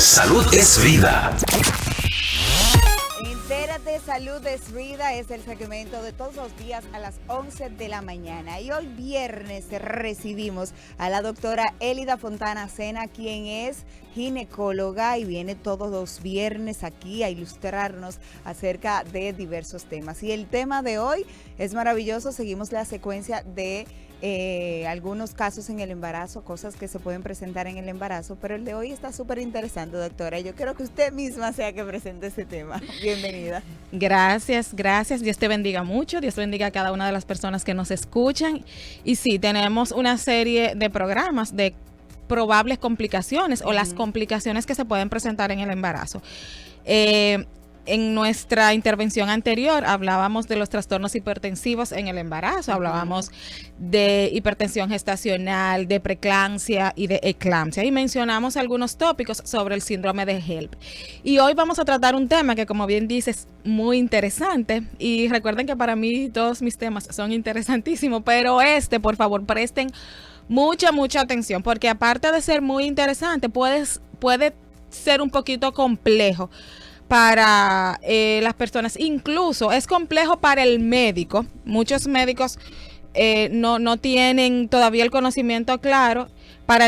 Salud es vida. Entérate, Salud es Vida es el segmento de todos los días a las 11 de la mañana. Y hoy viernes recibimos a la doctora Elida Fontana Sena, quien es ginecóloga y viene todos los viernes aquí a ilustrarnos acerca de diversos temas. Y el tema de hoy es maravilloso. Seguimos la secuencia de algunos casos en el embarazo, cosas que se pueden presentar en el embarazo, pero el de hoy está súper interesante, doctora. Yo quiero que usted misma sea que presente ese tema. Bienvenida. Gracias. Dios te bendiga mucho. Dios bendiga a cada una de las personas que nos escuchan. Y sí, tenemos una serie de programas de probables complicaciones o las complicaciones que se pueden presentar en el embarazo. En nuestra intervención anterior hablábamos de los trastornos hipertensivos en el embarazo, hablábamos de hipertensión gestacional, de preeclampsia y de eclampsia, y mencionamos algunos tópicos sobre el síndrome de HELP. Y hoy vamos a tratar un tema que, como bien dices, muy interesante, y recuerden que para mí todos mis temas son interesantísimos, pero por favor, presten mucha atención, porque aparte de ser muy interesante, puede ser un poquito complejo para las personas. Incluso es complejo para el médico. Muchos médicos no tienen todavía el conocimiento claro. Para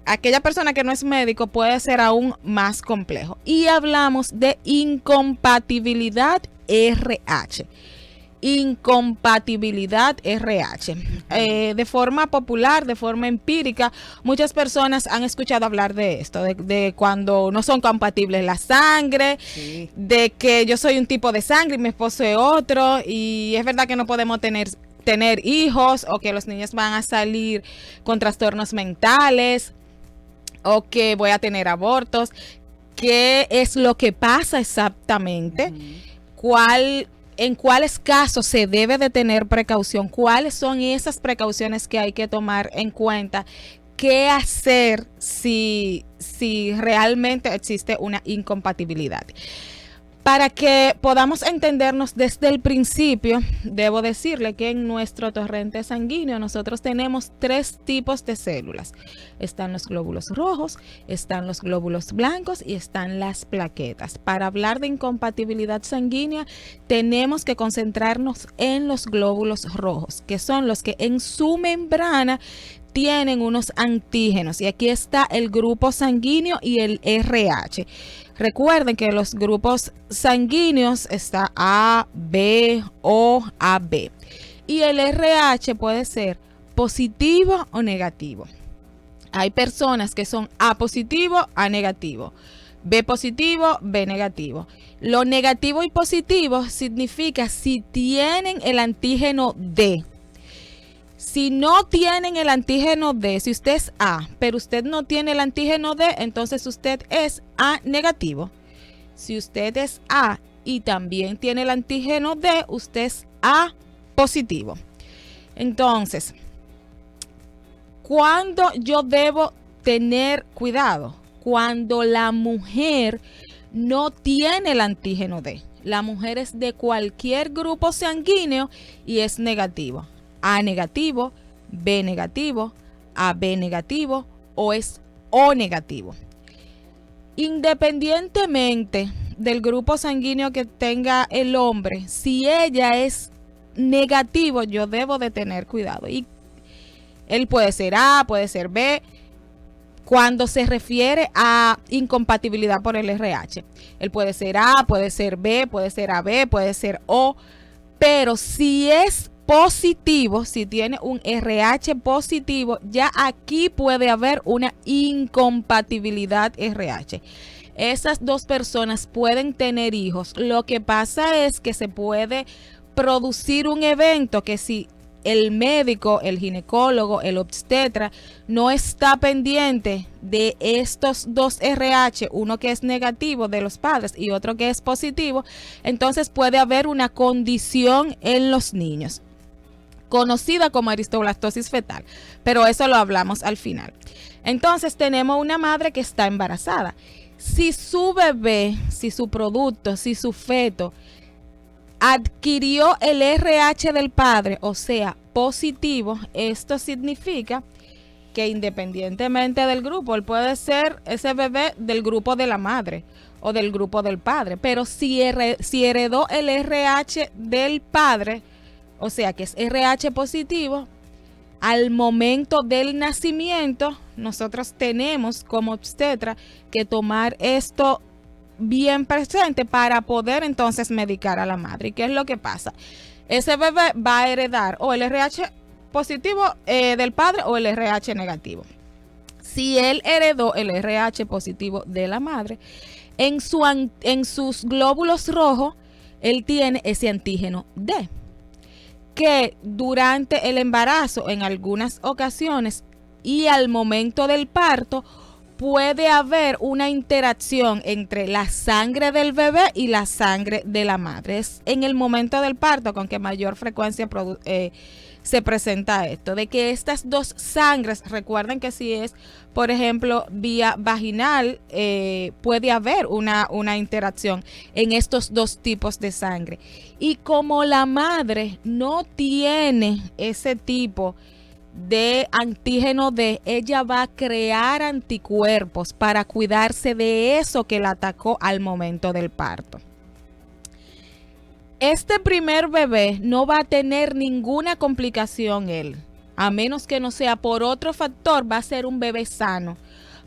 aquella persona que no es médico puede ser aún más complejo. Y hablamos de incompatibilidad RH. Incompatibilidad RH. De forma popular, de forma empírica, muchas personas han escuchado hablar de esto, de cuando no son compatibles la sangre, sí, de que yo soy un tipo de sangre y mi esposo es otro, y es verdad que no podemos tener hijos, o que los niños van a salir con trastornos mentales, o que voy a tener abortos. ¿Qué es lo que pasa exactamente? ¿En cuáles casos se debe de tener precaución? ¿Cuáles son esas precauciones que hay que tomar en cuenta? ¿Qué hacer si realmente existe una incompatibilidad? Para que podamos entendernos desde el principio, debo decirle que en nuestro torrente sanguíneo nosotros tenemos 3 tipos de células. Están los glóbulos rojos, están los glóbulos blancos y están las plaquetas. Para hablar de incompatibilidad sanguínea, tenemos que concentrarnos en los glóbulos rojos, que son los que en su membrana tienen unos antígenos. Y aquí está el grupo sanguíneo y el RH. Recuerden que los grupos sanguíneos está A, B, O, AB. Y el RH puede ser positivo o negativo. Hay personas que son A positivo, A negativo, B positivo, B negativo. Lo negativo y positivo significa si tienen el antígeno D. Si no tienen el antígeno D, si usted es A, pero usted no tiene el antígeno D, entonces usted es A negativo. Si usted es A y también tiene el antígeno D, usted es A positivo. Entonces, ¿cuándo yo debo tener cuidado? Cuando la mujer no tiene el antígeno D. La mujer es de cualquier grupo sanguíneo y es negativo. A negativo, B negativo, AB negativo o es O negativo. Independientemente del grupo sanguíneo que tenga el hombre, si ella es negativo, yo debo de tener cuidado. Y él puede ser A, puede ser B, cuando se refiere a incompatibilidad por el RH. Él puede ser A, puede ser B, puede ser AB, puede ser O, pero si es positivo, si tiene un RH positivo, ya aquí puede haber una incompatibilidad RH. Esas dos personas pueden tener hijos. Lo que pasa es que se puede producir un evento que si el médico, el ginecólogo, el obstetra no está pendiente de estos dos RH, uno que es negativo de los padres y otro que es positivo, entonces puede haber una condición en los niños conocida como aristoblastosis fetal, pero eso lo hablamos al final. Entonces tenemos una madre que está embarazada. Si su bebé, si su producto, si su feto adquirió el RH del padre, o sea, positivo, esto significa que independientemente del grupo, él puede ser ese bebé del grupo de la madre o del grupo del padre, pero si heredó el RH del padre, o sea que es RH positivo, al momento del nacimiento, nosotros tenemos como obstetra que tomar esto bien presente para poder entonces medicar a la madre. ¿Y qué es lo que pasa? Ese bebé va a heredar o el RH positivo del padre o el RH negativo. Si él heredó el RH positivo de la madre, en sus glóbulos rojos, él tiene ese antígeno D, que durante el embarazo, en algunas ocasiones y al momento del parto, puede haber una interacción entre la sangre del bebé y la sangre de la madre. Es en el momento del parto con que mayor frecuencia se presenta esto, de que estas dos sangres, recuerden que si es, por ejemplo, vía vaginal, puede haber una interacción en estos dos tipos de sangre. Y como la madre no tiene ese tipo de antígeno D, ella va a crear anticuerpos para cuidarse de eso que la atacó al momento del parto. Este primer bebé no va a tener ninguna complicación él, a menos que no sea por otro factor, va a ser un bebé sano,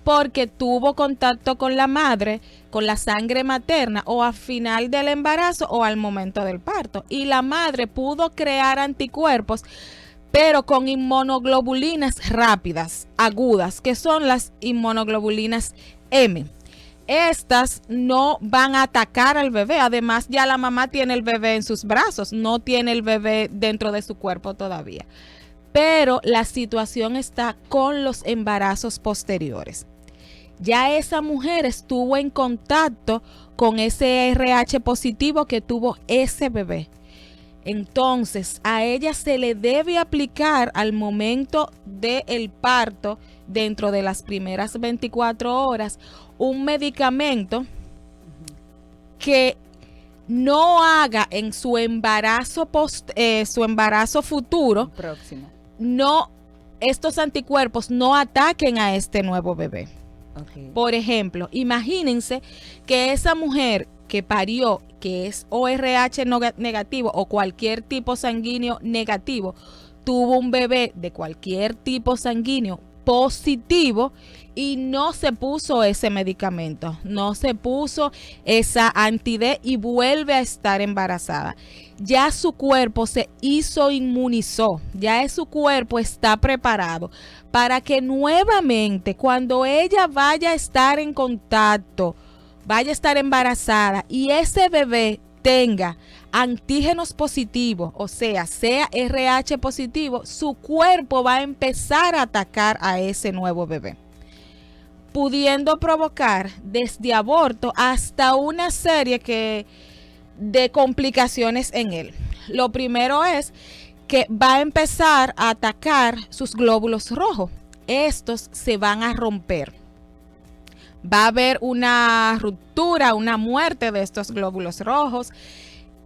porque tuvo contacto con la madre, con la sangre materna, o al final del embarazo o al momento del parto, y la madre pudo crear anticuerpos, pero con inmunoglobulinas rápidas, agudas, que son las inmunoglobulinas M. Estas no van a atacar al bebé. Además, ya la mamá tiene el bebé en sus brazos, no tiene el bebé dentro de su cuerpo todavía. Pero la situación está con los embarazos posteriores. Ya esa mujer estuvo en contacto con ese RH positivo que tuvo ese bebé. Entonces, a ella se le debe aplicar al momento del parto, dentro de las primeras 24 horas, un medicamento que no haga en su embarazo futuro, próximo, estos anticuerpos no ataquen a este nuevo bebé. Okay. Por ejemplo, imagínense que esa mujer que parió, que es ORH negativo o cualquier tipo sanguíneo negativo, tuvo un bebé de cualquier tipo sanguíneo positivo y no se puso ese medicamento, no se puso esa anti-D y vuelve a estar embarazada. Ya su cuerpo se inmunizó, ya su cuerpo está preparado para que nuevamente cuando ella vaya a estar en contacto, vaya a estar embarazada y ese bebé tenga antígenos positivos, o sea RH positivo, su cuerpo va a empezar a atacar a ese nuevo bebé, pudiendo provocar desde aborto hasta una serie de complicaciones en él. Lo primero es que va a empezar a atacar sus glóbulos rojos. Estos se van a romper. Va a haber una ruptura, una muerte de estos glóbulos rojos.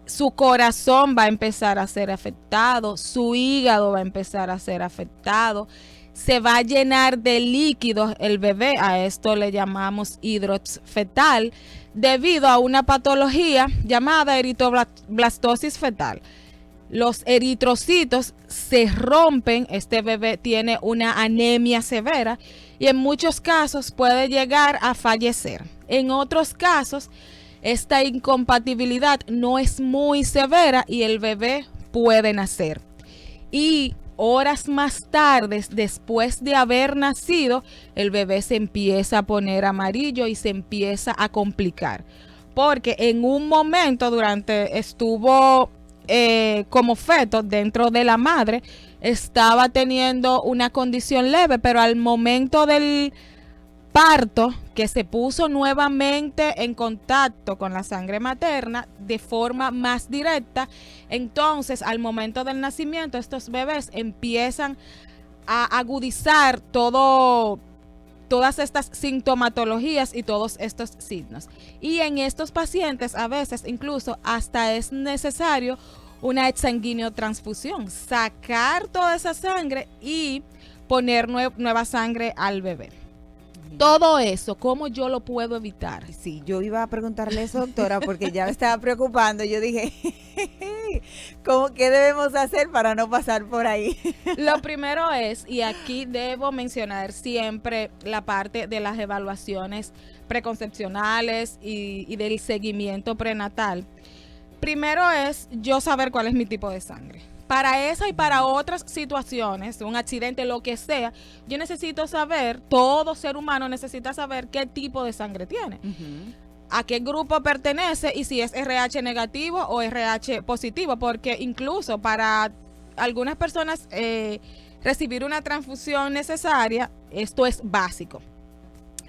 Su corazón va a empezar a ser afectado, su hígado va a empezar a ser afectado, se va a llenar de líquidos el bebé, a esto le llamamos hidrox fetal, debido a una patología llamada eritroblastosis fetal. Los eritrocitos se rompen, este bebé tiene una anemia severa y en muchos casos puede llegar a fallecer. En otros casos, esta incompatibilidad no es muy severa y el bebé puede nacer. Y horas más tarde, después de haber nacido, el bebé se empieza a poner amarillo y se empieza a complicar. Porque en un momento estuvo como feto dentro de la madre, estaba teniendo una condición leve, pero al momento del parto, que se puso nuevamente en contacto con la sangre materna de forma más directa, entonces al momento del nacimiento estos bebés empiezan a agudizar todas estas sintomatologías y todos estos signos. Y en estos pacientes a veces incluso hasta es necesario una exsanguíneo transfusión, sacar toda esa sangre y poner nueva sangre al bebé. Todo eso, ¿cómo yo lo puedo evitar? Sí, yo iba a preguntarle eso, doctora, porque ya me estaba preocupando. Yo dije, ¿qué debemos hacer para no pasar por ahí? Lo primero es, y aquí debo mencionar siempre la parte de las evaluaciones preconcepcionales y del seguimiento prenatal. Primero es yo saber cuál es mi tipo de sangre. Para esa y para otras situaciones, un accidente, lo que sea, yo necesito saber, todo ser humano necesita saber qué tipo de sangre tiene, a qué grupo pertenece y si es RH negativo o RH positivo, porque incluso para algunas personas recibir una transfusión necesaria, esto es básico.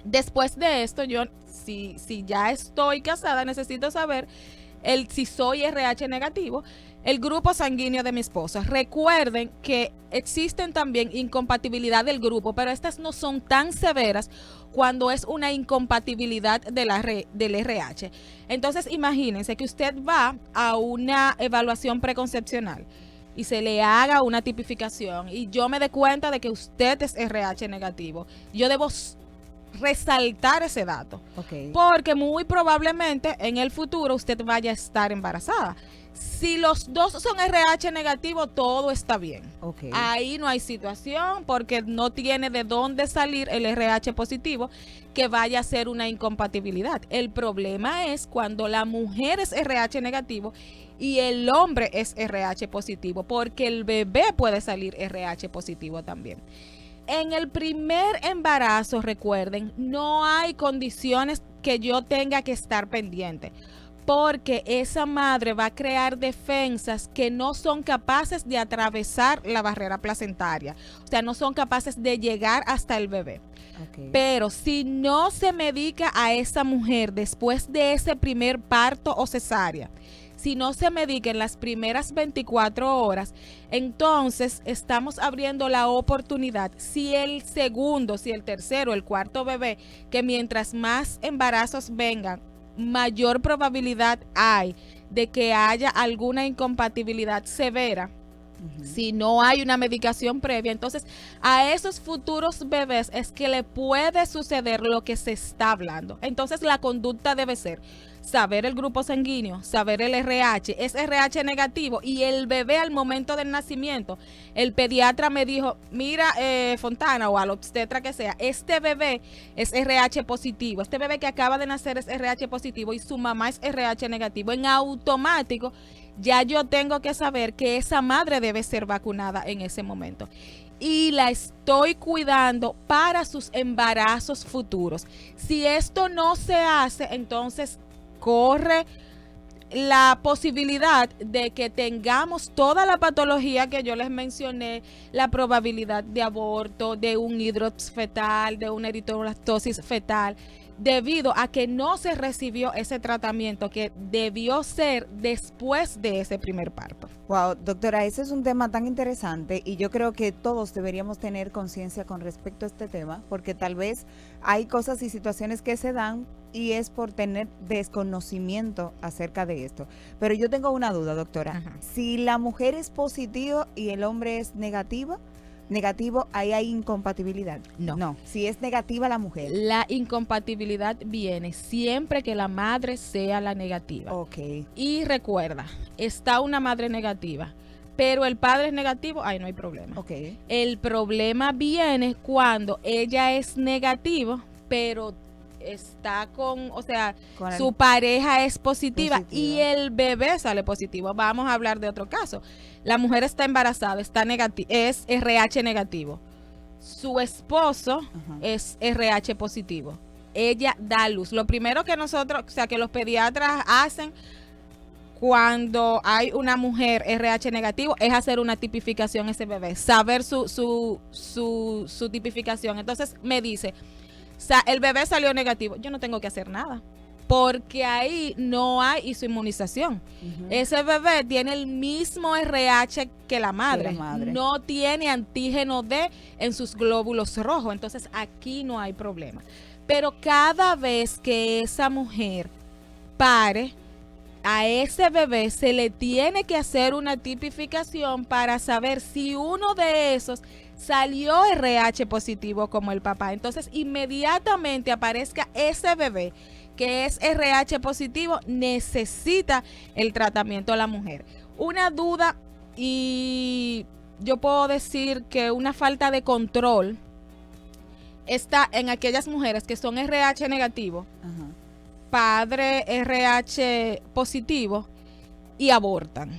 Después de esto, yo, si ya estoy casada, necesito saber si soy RH negativo, el grupo sanguíneo de mi esposa. Recuerden que existen también incompatibilidad del grupo, pero estas no son tan severas cuando es una incompatibilidad del RH. Entonces, imagínense que usted va a una evaluación preconcepcional y se le haga una tipificación y yo me dé cuenta de que usted es RH negativo. Yo debo resaltar ese dato, porque muy probablemente en el futuro usted vaya a estar embarazada. Si los dos son RH negativo, todo está bien. Ahí no hay situación porque no tiene de dónde salir el RH positivo que vaya a ser una incompatibilidad. El problema es cuando la mujer es RH negativo y el hombre es RH positivo, porque el bebé puede salir RH positivo también. En el primer embarazo, recuerden, no hay condiciones que yo tenga que estar pendiente, porque esa madre va a crear defensas que no son capaces de atravesar la barrera placentaria, o sea, no son capaces de llegar hasta el bebé. Pero si no se medica a esa mujer después de ese primer parto o cesárea, si no se medica en las primeras 24 horas, entonces estamos abriendo la oportunidad, si el segundo, si el tercero, el cuarto bebé, que mientras más embarazos vengan, mayor probabilidad hay de que haya alguna incompatibilidad severa. Si no hay una medicación previa, entonces a esos futuros bebés es que le puede suceder lo que se está hablando. Entonces la conducta debe ser saber el grupo sanguíneo, saber el RH, es RH negativo, y el bebé al momento del nacimiento, el pediatra me dijo, mira Fontana, o al obstetra que sea, este bebé es RH positivo, este bebé que acaba de nacer es RH positivo y su mamá es RH negativo. En automático ya yo tengo que saber que esa madre debe ser vacunada en ese momento. Y la estoy cuidando para sus embarazos futuros. Si esto no se hace, entonces corre la posibilidad de que tengamos toda la patología que yo les mencioné, la probabilidad de aborto, de un hidrops fetal, de una eritroblastosis fetal, debido a que no se recibió ese tratamiento que debió ser después de ese primer parto. Wow, doctora, ese es un tema tan interesante y yo creo que todos deberíamos tener conciencia con respecto a este tema, porque tal vez hay cosas y situaciones que se dan y es por tener desconocimiento acerca de esto. Pero yo tengo una duda, doctora. Si la mujer es positiva y el hombre es negativo, ahí hay incompatibilidad. No, si es negativa la mujer. La incompatibilidad viene siempre que la madre sea la negativa. Y recuerda, está una madre negativa, pero el padre es negativo, ahí no hay problema. El problema viene cuando ella es negativa, pero está con su pareja es positiva y el bebé sale positivo. Vamos a hablar de otro caso. La mujer está embarazada, es RH negativo. Su esposo es RH positivo. Ella da a luz. Lo primero que que los pediatras hacen cuando hay una mujer RH negativo es hacer una tipificación a ese bebé, saber su tipificación. Entonces me dice, el bebé salió negativo, yo no tengo que hacer nada, porque ahí no hay inmunización. Ese bebé tiene el mismo RH que la madre. No tiene antígeno D en sus glóbulos rojos, entonces aquí no hay problema. Pero cada vez que esa mujer pare, a ese bebé se le tiene que hacer una tipificación para saber si uno de esos salió RH positivo como el papá. Entonces, inmediatamente aparezca ese bebé que es RH positivo, necesita el tratamiento la mujer. Una duda, y yo puedo decir que una falta de control está en aquellas mujeres que son RH negativo, Ajá. padre RH positivo y abortan.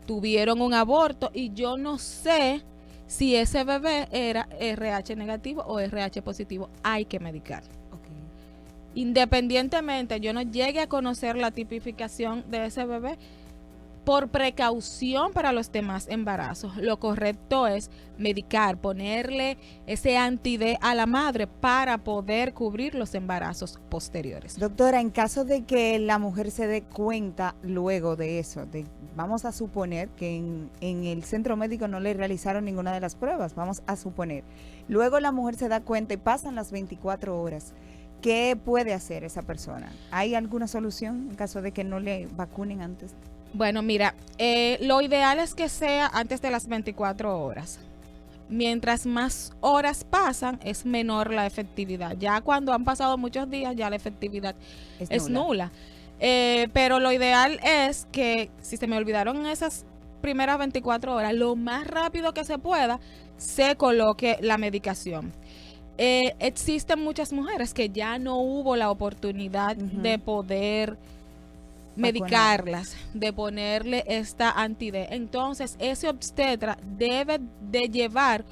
Tuvieron un aborto y yo no sé si ese bebé era RH negativo o RH positivo. Hay que medicar. Okay. Independientemente yo no llegue a conocer la tipificación de ese bebé, por precaución para los demás embarazos, lo correcto es medicar, ponerle ese anti-D a la madre para poder cubrir los embarazos posteriores. Doctora, en caso de que la mujer se dé cuenta luego de eso, vamos a suponer que en el centro médico no le realizaron ninguna de las pruebas, vamos a suponer. Luego la mujer se da cuenta y pasan las 24 horas. ¿Qué puede hacer esa persona? ¿Hay alguna solución en caso de que no le vacunen antes? Bueno, mira, lo ideal es que sea antes de las 24 horas. Mientras más horas pasan, es menor la efectividad. Ya cuando han pasado muchos días, ya la efectividad es nula. Pero lo ideal es que, si se me olvidaron esas primeras 24 horas, lo más rápido que se pueda, se coloque la medicación. Existen muchas mujeres que ya no hubo la oportunidad de poder medicarlas, de ponerle esta anti-D. Entonces, ese obstetra debe de llevar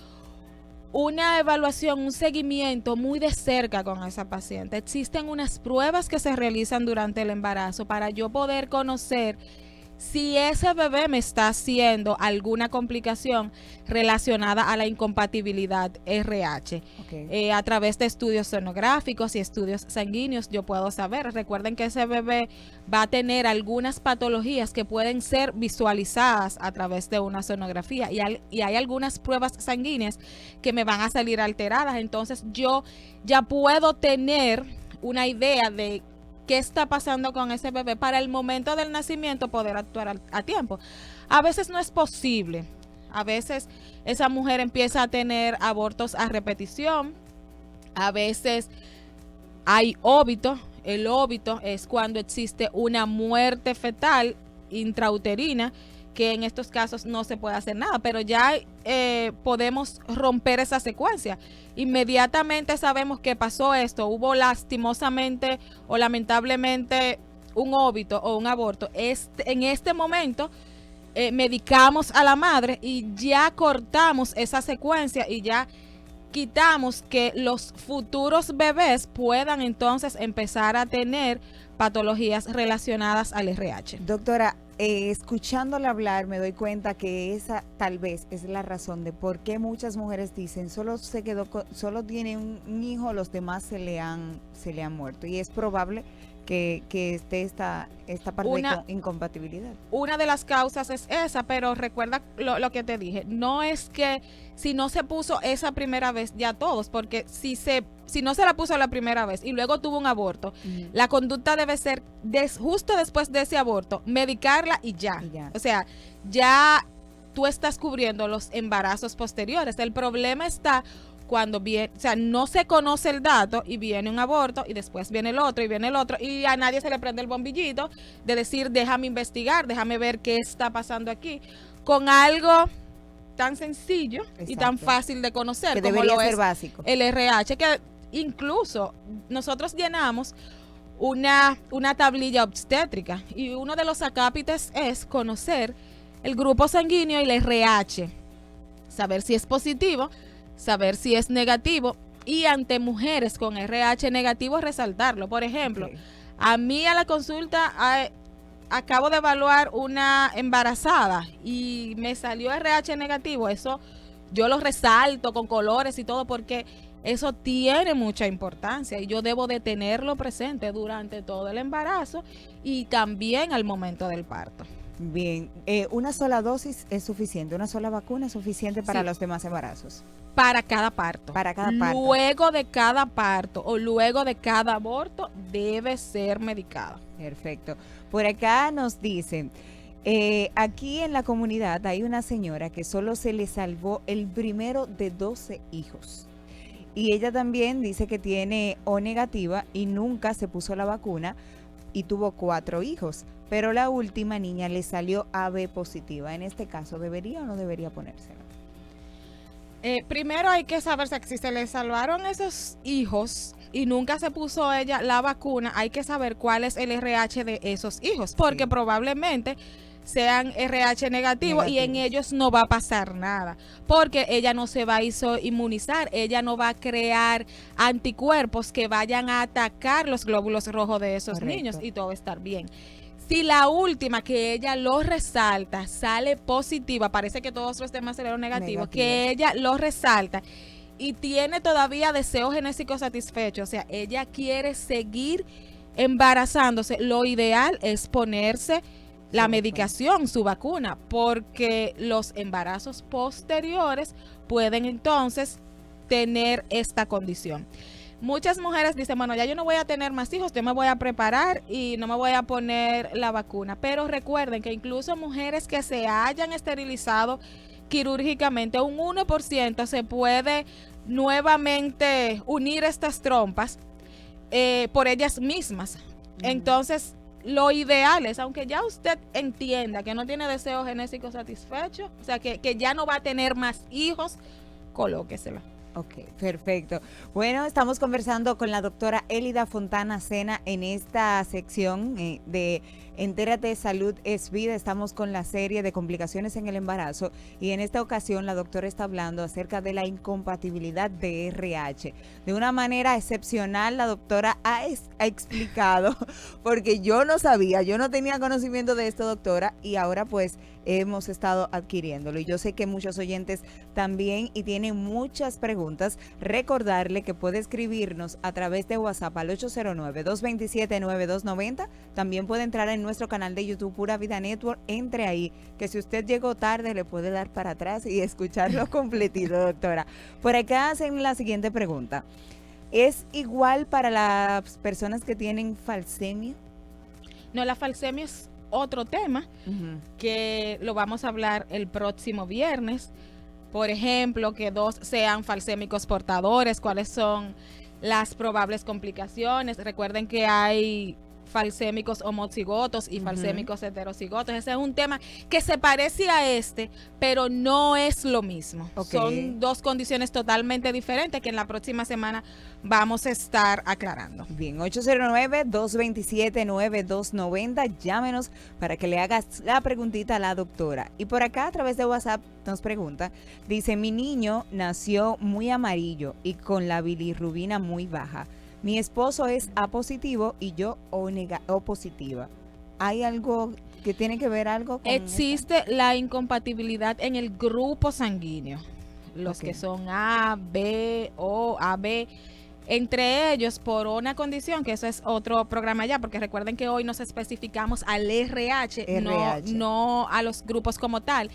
una evaluación, un seguimiento muy de cerca con esa paciente. Existen unas pruebas que se realizan durante el embarazo para yo poder conocer si ese bebé me está haciendo alguna complicación relacionada a la incompatibilidad RH. Okay. A través de estudios sonográficos y estudios sanguíneos yo puedo saber. Recuerden que ese bebé va a tener algunas patologías que pueden ser visualizadas a través de una sonografía y hay algunas pruebas sanguíneas que me van a salir alteradas. Entonces yo ya puedo tener una idea de qué está pasando con ese bebé para el momento del nacimiento poder actuar a tiempo. A veces no es posible. A veces esa mujer empieza a tener abortos a repetición. A veces hay óbito. El óbito es cuando existe una muerte fetal intrauterina, que en estos casos no se puede hacer nada, pero ya podemos romper esa secuencia. Inmediatamente sabemos que pasó esto, hubo lastimosamente o lamentablemente un óbito o un aborto. En este momento medicamos a la madre y ya cortamos esa secuencia y ya quitamos que los futuros bebés puedan entonces empezar a tener patologías relacionadas al RH. Doctora, escuchándola hablar me doy cuenta que esa tal vez es la razón de por qué muchas mujeres dicen solo tiene un hijo, los demás se le han muerto, y es probable que esté esta parte de incompatibilidad. Una de las causas es esa, pero recuerda lo que te dije, no es que si no se puso esa primera vez ya todos, porque si no se la puso la primera vez y luego tuvo un aborto, la conducta debe ser justo después de ese aborto, medicarla y ya. O sea, ya tú estás cubriendo los embarazos posteriores. El problema está cuando viene, o sea, no se conoce el dato y viene un aborto y después viene el otro y viene el otro y a nadie se le prende el bombillito de decir, déjame investigar, déjame ver qué está pasando aquí, con algo tan sencillo. Exacto. Y tan fácil de conocer que como debería lo ser es básico. El RH, que incluso nosotros llenamos una tablilla obstétrica y uno de los acápites es conocer el grupo sanguíneo y el RH, saber si es positivo, saber si es negativo, y ante mujeres con RH negativo resaltarlo. Por ejemplo, a mí a la consulta acabo de evaluar una embarazada y me salió RH negativo. Eso yo lo resalto con colores y todo porque eso tiene mucha importancia y yo debo de tenerlo presente durante todo el embarazo y también al momento del parto. Bien, ¿una sola dosis es suficiente? ¿Una sola vacuna es suficiente para los demás embarazos? Para cada parto. Para cada parto. Luego de cada parto o luego de cada aborto debe ser medicada. Perfecto. Por acá nos dicen, Aquí en la comunidad hay una señora que solo se le salvó el primero de 12 hijos. Y ella también dice que tiene O negativa y nunca se puso la vacuna y tuvo 4 hijos. Pero la última niña le salió AB positiva. En este caso, ¿debería o no debería ponérsela? Primero hay que saber si se le salvaron esos hijos y nunca se puso ella la vacuna, hay que saber cuál es el RH de esos hijos, porque sí, probablemente sean RH negativos y en ellos no va a pasar nada, porque ella no se va a inmunizar, ella no va a crear anticuerpos que vayan a atacar los glóbulos rojos de esos niños y todo va a estar bien. Si la última, que ella lo resalta, sale positiva, parece que todos los demás salieron negativos, que ella lo resalta y tiene todavía deseo genético satisfecho, o sea, ella quiere seguir embarazándose, lo ideal es ponerse la medicación, su vacuna, porque los embarazos posteriores pueden entonces tener esta condición. Muchas mujeres dicen, bueno, ya yo no voy a tener más hijos, yo me voy a preparar y no me voy a poner la vacuna. Pero recuerden que incluso mujeres que se hayan esterilizado quirúrgicamente, un 1% se puede nuevamente unir estas trompas por ellas mismas. Entonces, lo ideal es, aunque ya usted entienda que no tiene deseo genético satisfecho, o sea, que ya no va a tener más hijos, colóquesela. Ok, perfecto. Bueno, estamos conversando con la doctora Elida Fontana Sena en esta sección de Entérate de Salud es Vida. Estamos con la serie de complicaciones en el embarazo y en esta ocasión la doctora está hablando acerca de la incompatibilidad de RH. De una manera excepcional la doctora ha explicado, porque yo no sabía, yo no tenía conocimiento de esto, doctora, y ahora pues hemos estado adquiriéndolo y yo sé que muchos oyentes también y tienen muchas preguntas. Recordarle que puede escribirnos a través de WhatsApp al 809-227-9290. También puede entrar en nuestro canal de YouTube Pura Vida Network. Entre ahí, que si usted llegó tarde le puede dar para atrás y escucharlo completito, doctora. Por acá hacen la siguiente pregunta. ¿Es igual para las personas que tienen falsemia? No, la falsemia es otro tema que lo vamos a hablar el próximo viernes. Por ejemplo, que 2 sean falsémicos portadores, cuáles son las probables complicaciones. Recuerden que hay falsémicos homocigotos y falsémicos heterocigotos. Ese es un tema que se parece a este, pero no es lo mismo. Son 2 condiciones totalmente diferentes que en la próxima semana vamos a estar aclarando. Bien, 809-227-9290. Llámenos para que le hagas la preguntita a la doctora. Y por acá a través de WhatsApp nos pregunta, dice, mi niño nació muy amarillo y con la bilirrubina muy baja. Mi esposo es A positivo y yo O positiva. ¿Hay algo que tiene que ver algo con Existe la incompatibilidad en el grupo sanguíneo. Los que son A, B, O, AB, entre ellos por una condición, que eso es otro programa ya, porque recuerden que hoy nos especificamos al RH. No a los grupos como tal.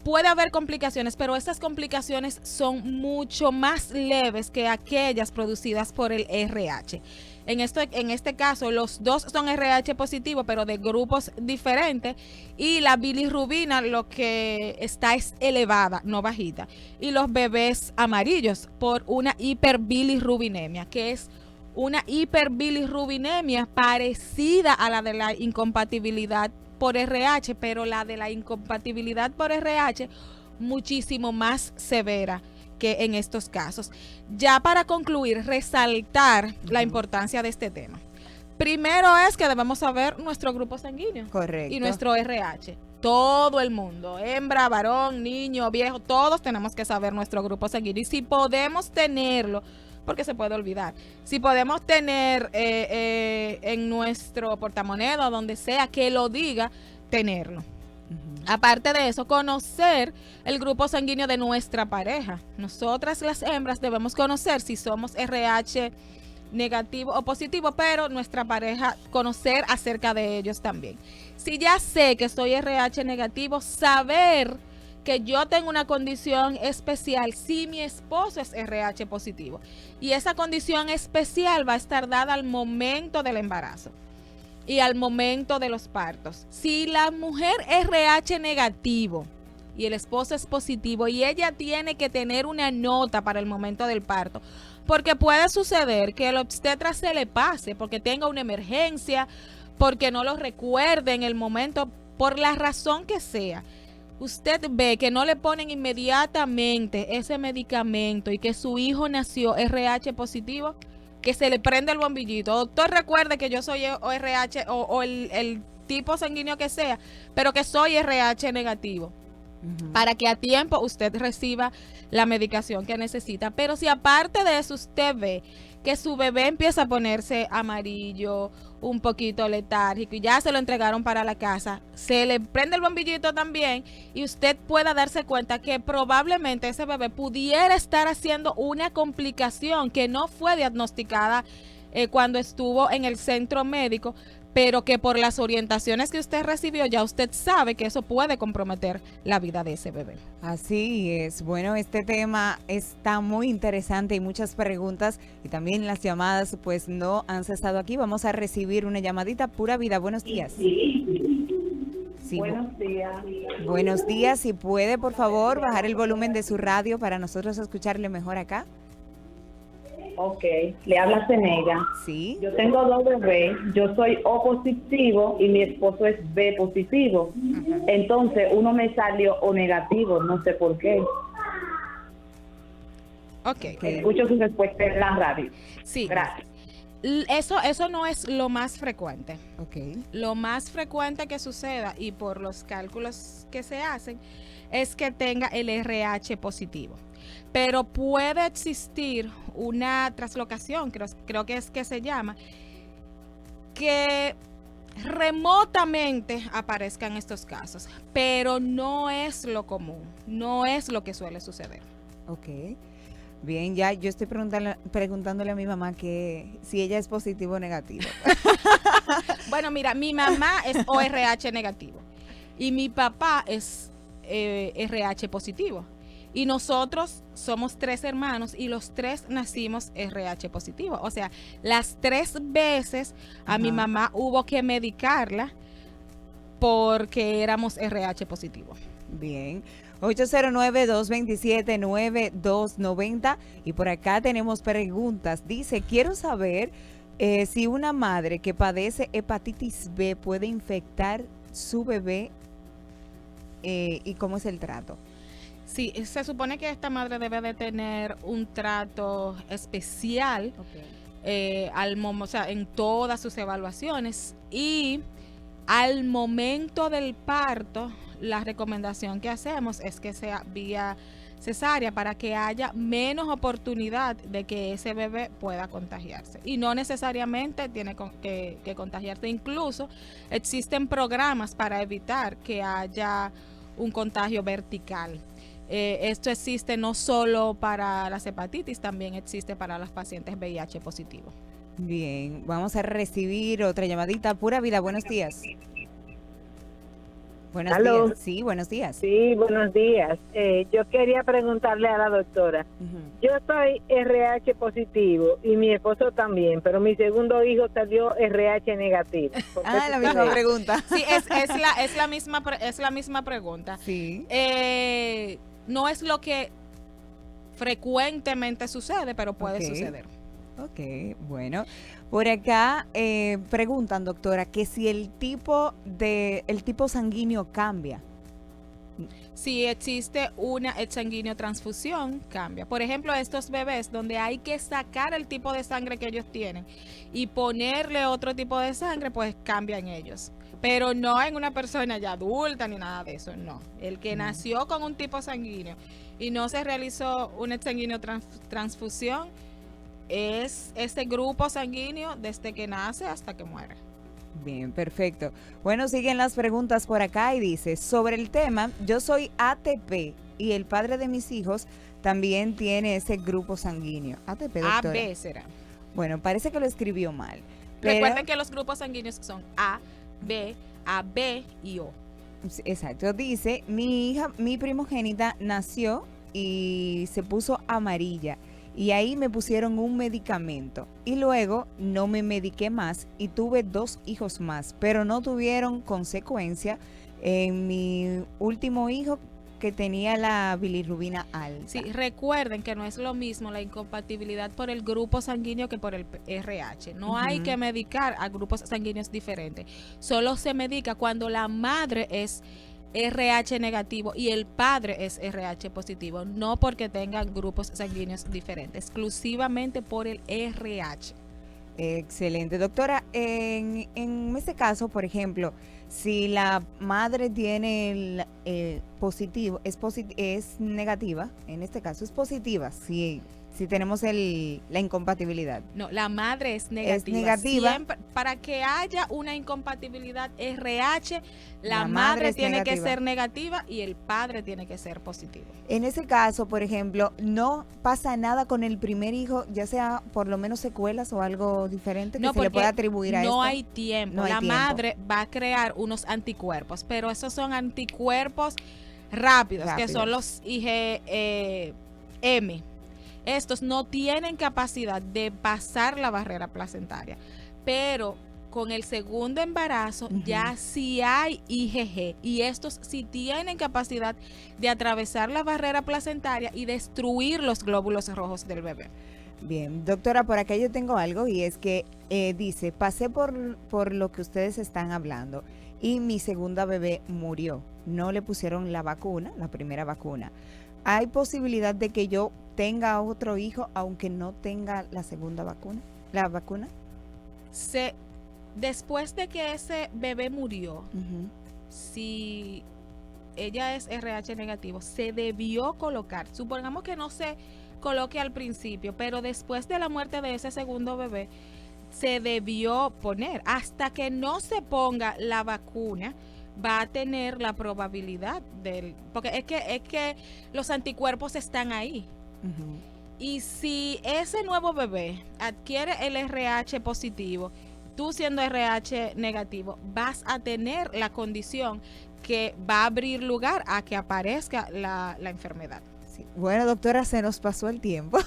Puede haber complicaciones, pero estas complicaciones son mucho más leves que aquellas producidas por el RH. En este caso, los 2 son RH positivo, pero de grupos diferentes, y la bilirrubina lo que está es elevada, no bajita, y los bebés amarillos por una hiperbilirrubinemia, que es una hiperbilirrubinemia parecida a la de la incompatibilidad por RH, pero la de la incompatibilidad por RH muchísimo más severa que en estos casos. Ya para concluir, resaltar la importancia de este tema. Primero es que debemos saber nuestro grupo sanguíneo. Correcto. Y nuestro RH. Todo el mundo, hembra, varón, niño, viejo, todos tenemos que saber nuestro grupo sanguíneo. Y si podemos tenerlo, porque se puede olvidar. Si podemos tener en nuestro portamoneda, donde sea que lo diga, tenerlo. Aparte de eso, conocer el grupo sanguíneo de nuestra pareja. Nosotras las hembras debemos conocer si somos RH negativo o positivo, pero nuestra pareja conocer acerca de ellos también. Si ya sé que soy RH negativo, saber que yo tengo una condición especial si mi esposo es RH positivo. Y esa condición especial va a estar dada al momento del embarazo. y al momento de los partos. Si la mujer es RH negativo y el esposo es positivo y ella tiene que tener una nota para el momento del parto, porque puede suceder que el obstetra se le pase, porque tenga una emergencia, porque no lo recuerde en el momento, por la razón que sea. Usted ve que no le ponen inmediatamente ese medicamento y que su hijo nació RH positivo, que se le prende el bombillito. Doctor, recuerde que yo soy RH o el tipo sanguíneo que sea, pero que soy RH negativo. Para que a tiempo usted reciba la medicación que necesita. Pero si aparte de eso usted ve que su bebé empieza a ponerse amarillo, un poquito letárgico y ya se lo entregaron para la casa, se le prende el bombillito también y usted pueda darse cuenta que probablemente ese bebé pudiera estar haciendo una complicación que no fue diagnosticada cuando estuvo en el centro médico, pero que por las orientaciones que usted recibió ya usted sabe que eso puede comprometer la vida de ese bebé. Así es. Bueno, este tema está muy interesante y muchas preguntas y también las llamadas pues no han cesado aquí. Vamos a recibir una llamadita. Pura Vida, buenos días. Sí, buenos días. Buenos días. Si puede, por favor, bajar el volumen de su radio para nosotros escucharle mejor acá. Ok, le habla Zenega. Sí. Yo tengo 2 bebés, yo soy O positivo y mi esposo es B positivo. Entonces uno me salió O negativo, no sé por qué. Ok. Escucho su respuesta en la radio. Sí. Gracias. Eso no es lo más frecuente. Ok. Lo más frecuente que suceda, y por los cálculos que se hacen, es que tenga el RH positivo. Pero puede existir una traslocación, creo que es que se llama, que remotamente aparezcan estos casos, pero no es lo común, no es lo que suele suceder. Ok. Bien, ya yo estoy preguntándole a mi mamá que si ella es positivo o negativo. Bueno, mira, mi mamá es ORH negativo y mi papá es RH positivo. Y nosotros somos 3 hermanos y los 3 nacimos RH positivo. O sea, las 3 veces a mi mamá hubo que medicarla porque éramos RH positivo. Bien. 809-227-9290 y por acá tenemos preguntas. Dice, quiero saber si una madre que padece hepatitis B puede infectar su bebé y cómo es el trato. Sí, se supone que esta madre debe de tener un trato especial o sea, en todas sus evaluaciones, y al momento del parto la recomendación que hacemos es que sea vía cesárea para que haya menos oportunidad de que ese bebé pueda contagiarse, y no necesariamente tiene que contagiarse. Incluso existen programas para evitar que haya un contagio vertical. Esto existe no solo para las hepatitis, también existe para los pacientes VIH positivos. Bien, vamos a recibir otra llamadita. Pura Vida, buenos días. Buenos días. Sí, buenos días. Sí, buenos días. Yo quería preguntarle a la doctora. Yo soy RH positivo y mi esposo también, pero mi segundo hijo salió RH negativo. La misma pregunta. Sí, es la misma pregunta. Sí. No es lo que frecuentemente sucede, pero puede suceder. Ok, bueno. Por acá preguntan, doctora, que si el tipo sanguíneo cambia. Si existe una sanguíneo transfusión, cambia. Por ejemplo, estos bebés donde hay que sacar el tipo de sangre que ellos tienen y ponerle otro tipo de sangre, pues cambia en ellos. Pero no en una persona ya adulta ni nada de eso, no. El que nació con un tipo sanguíneo y no se realizó una sanguíneo transfusión, es ese grupo sanguíneo desde que nace hasta que muere. Bien, perfecto. Bueno, siguen las preguntas por acá y dice, sobre el tema, yo soy ATP y el padre de mis hijos también tiene ese grupo sanguíneo. ATP, doctora. AB será. Bueno, parece que lo escribió mal. Recuerden que los grupos sanguíneos son A, B, AB y O. Exacto. Dice, mi primogénita nació y se puso amarilla y ahí me pusieron un medicamento y luego no me mediqué más y tuve 2 hijos más, pero no tuvieron consecuencia en mi último hijo que tenía la bilirrubina alta. Sí, recuerden que no es lo mismo la incompatibilidad por el grupo sanguíneo que por el RH. No hay que medicar a grupos sanguíneos diferentes. Solo se medica cuando la madre es RH negativo y el padre es RH positivo, no porque tengan grupos sanguíneos diferentes, exclusivamente por el RH. Excelente. Doctora, en este caso, por ejemplo, si la madre tiene el positivo, es negativa, en este caso es positiva, si tenemos la incompatibilidad. No, la madre es negativa. Es negativa. Siempre, para que haya una incompatibilidad RH, la madre tiene que ser negativa y el padre tiene que ser positivo. En ese caso, por ejemplo, no pasa nada con el primer hijo, ya sea por lo menos secuelas o algo diferente que se le pueda atribuir a esto. No hay tiempo. La madre va a crear unos anticuerpos, pero esos son anticuerpos rápidos. Que son los IgM. Estos no tienen capacidad de pasar la barrera placentaria, pero con el segundo embarazo ya sí hay IgG y estos sí tienen capacidad de atravesar la barrera placentaria y destruir los glóbulos rojos del bebé. Bien, doctora, por acá yo tengo algo y es que dice, pasé por lo que ustedes están hablando y mi segunda bebé murió. No le pusieron la vacuna, la primera vacuna. ¿Hay posibilidad de que yo tenga otro hijo aunque no tenga la segunda vacuna? ¿La vacuna? Después de que ese bebé murió, si ella es RH negativo, se debió colocar. Supongamos que no se coloque al principio, pero después de la muerte de ese segundo bebé, se debió poner. Hasta que no se ponga la vacuna, va a tener la probabilidad porque es que los anticuerpos están ahí. Y si ese nuevo bebé adquiere el RH positivo, tú siendo RH negativo, vas a tener la condición que va a abrir lugar a que aparezca la enfermedad. Sí. Bueno, doctora, se nos pasó el tiempo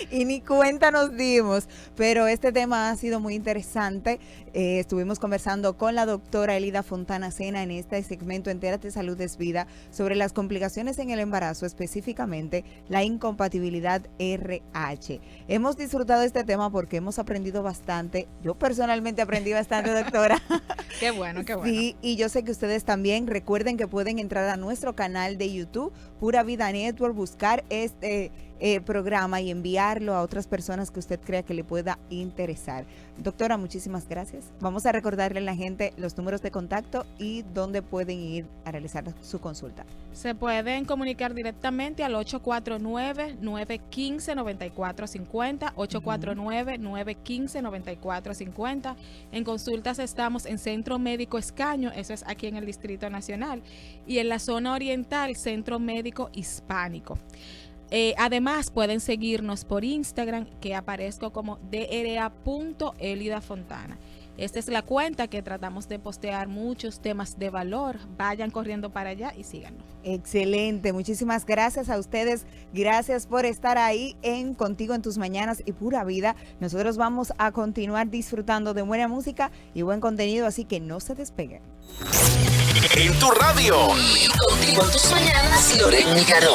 y ni cuenta nos dimos, pero este tema ha sido muy interesante. Estuvimos conversando con la doctora Elida Fontana Cena en este segmento Entérate Salud es Vida sobre las complicaciones en el embarazo, específicamente la incompatibilidad RH. Hemos disfrutado este tema porque hemos aprendido bastante. Yo personalmente aprendí bastante, doctora. Qué bueno, qué bueno. Sí, y yo sé que ustedes también. Recuerden que pueden entrar a nuestro canal de YouTube, Pura Vida Network, buscar este programa y enviarlo a otras personas que usted crea que le pueda interesar. Doctora, muchísimas gracias. Vamos a recordarle a la gente los números de contacto y dónde pueden ir a realizar su consulta. Se pueden comunicar directamente al 849-915-9450, 849-915-9450. En consultas estamos en Centro Médico Escaño, eso es aquí en el Distrito Nacional, y en la zona oriental, Centro Médico Hispánico. Además, pueden seguirnos por Instagram, que aparezco como dra.elidafontana. Esta es la cuenta que tratamos de postear muchos temas de valor. Vayan corriendo para allá y síganos. Excelente, muchísimas gracias a ustedes. Gracias por estar ahí en Contigo en tus Mañanas y Pura Vida. Nosotros vamos a continuar disfrutando de buena música y buen contenido, así que no se despeguen. En tu radio. Contigo en tus mañanas, Loret Miguel.